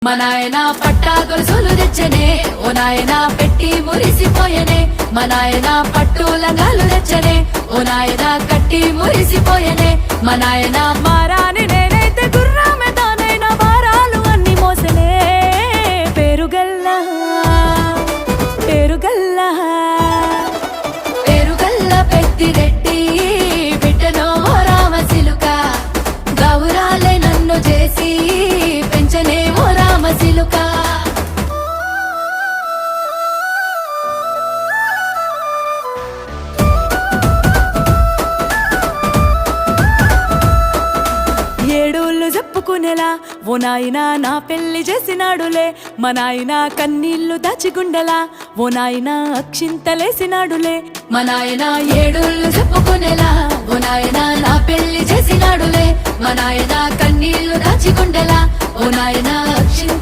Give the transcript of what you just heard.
మా నాయన పట్టా గొలుసులు తెచ్చనే, ఓ నాయన పెట్టి మురిసిపోయనే. మా నాయన పట్టు లంగాలు తెచ్చనే, ఓ నాయన కట్టి మురిసిపోయనే. మా నాయన మారాని నేనైతే గుర్రామె తానైనా భారాలు అన్ని మోసనే. పేరుగల్లా పేరుగల్లా పేరుగల్ల పెద్దిరెడ్డి బిడ్డనో రామసిలుక, గౌరాలే నన్ను చేసి పెంచనే ఓ రామసిలుక. ఏడోళ్ళు చెప్పుకునేలా ఓ నాయన నా పెళ్లి చేసినాడులే. మా నాయన కన్నీళ్లు దాచిగుండెలా ఓ నాయన అక్షింతలేసినాడులే. మా నాయన ఏడోళ్ళు చెప్పుకునేలా ఓ నాయన నా పెళ్లి చేసినాడులే. మా నాయన కన్నీళ్లు దాచిగుండెలా ఓ నాయన